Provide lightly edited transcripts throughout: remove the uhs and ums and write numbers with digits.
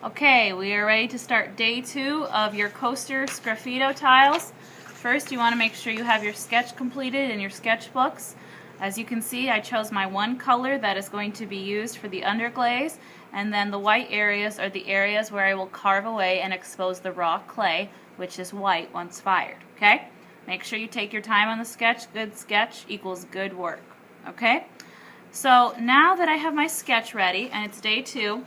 Okay, we are ready to start day 2 of your coaster Scraffito tiles. First, you want to make sure you have your sketch completed in your sketchbooks. As you can see, I chose my one color that is going to be used for the underglaze, and then the white areas are the areas where I will carve away and expose the raw clay, which is white once fired. Okay? Make sure you take your time on the sketch. Good sketch equals good work. Okay? So now that I have my sketch ready, and it's day 2,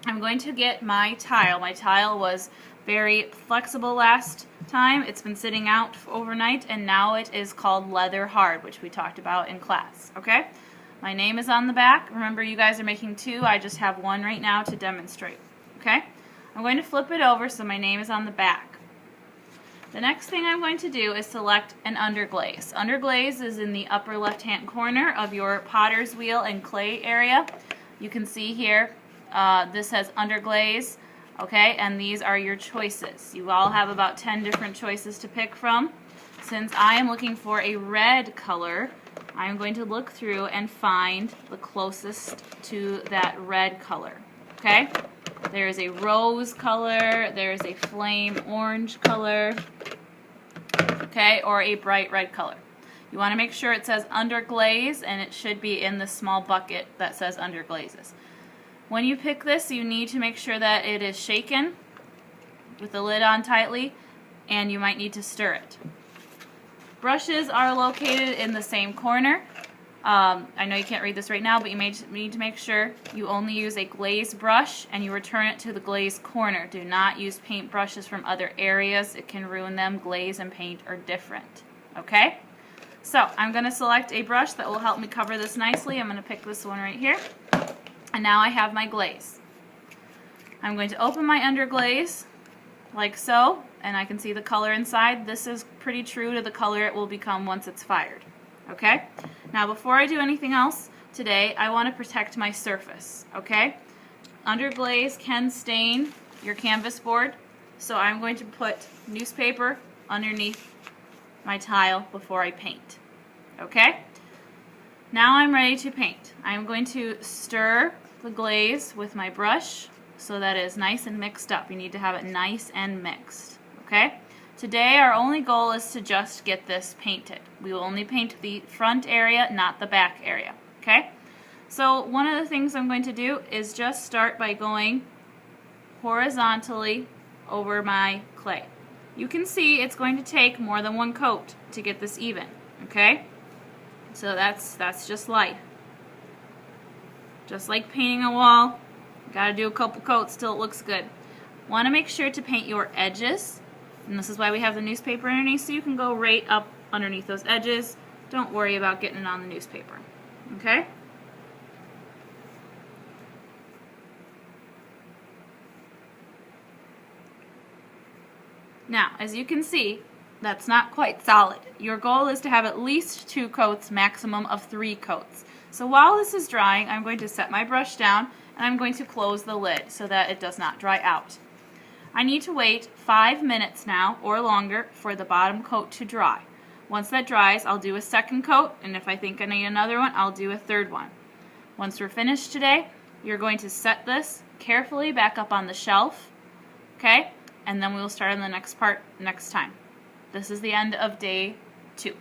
I'm going to get my tile. My tile was very flexible last time. It's been sitting out overnight, and now it is called leather hard, which we talked about in class. Okay? My name is on the back. Remember, you guys are making 2. I just have 1 right now to demonstrate. Okay? I'm going to flip it over so my name is on the back. The next thing I'm going to do is select an underglaze. Underglaze is in the upper left-hand corner of your potter's wheel and clay area. You can see here this says underglaze, okay, and these are your choices. You all have about 10 different choices to pick from. Since I am looking for a red color, I'm going to look through and find the closest to that red color, okay? There is a rose color, there is a flame orange color, okay, or a bright red color. You want to make sure it says underglaze, and it should be in the small bucket that says underglazes. When you pick this, you need to make sure that it is shaken with the lid on tightly, and you might need to stir it. Brushes are located in the same corner. I know you can't read this right now, but you need to make sure you only use a glaze brush and you return it to the glaze corner. Do not use paint brushes from other areas. It can ruin them. Glaze and paint are different. Okay? So I'm going to select a brush that will help me cover this nicely. I'm going to pick this one right here. And now I have my glaze. I'm going to open my underglaze like so, and I can see the color inside. This is pretty true to the color it will become once it's fired. Okay? Now before I do anything else today, I want to protect my surface. Okay? Underglaze can stain your canvas board, so I'm going to put newspaper underneath my tile before I paint. Okay? Now I'm ready to paint. I'm going to stir the glaze with my brush so that it is nice and mixed up. You need to have it nice and mixed. Okay? Today our only goal is to just get this painted. We will only paint the front area, not the back area. Okay? So one of the things I'm going to do is just start by going horizontally over my clay. You can see it's going to take more than 1 coat to get this even. Okay? So that's just life. Just like painting a wall, you gotta do a couple coats till it looks good. Want to make sure to paint your edges, and this is why we have the newspaper underneath, so you can go right up underneath those edges. Don't worry about getting it on the newspaper. Okay? Now, as you can see, that's not quite solid. Your goal is to have at least 2 coats, maximum of 3 coats. So while this is drying, I'm going to set my brush down and I'm going to close the lid so that it does not dry out. I need to wait 5 minutes now or longer for the bottom coat to dry. Once that dries, I'll do a second coat, and if I think I need another one, I'll do a third one. Once we're finished today, you're going to set this carefully back up on the shelf, okay? And then we'll start on the next part next time. This is the end of day 2.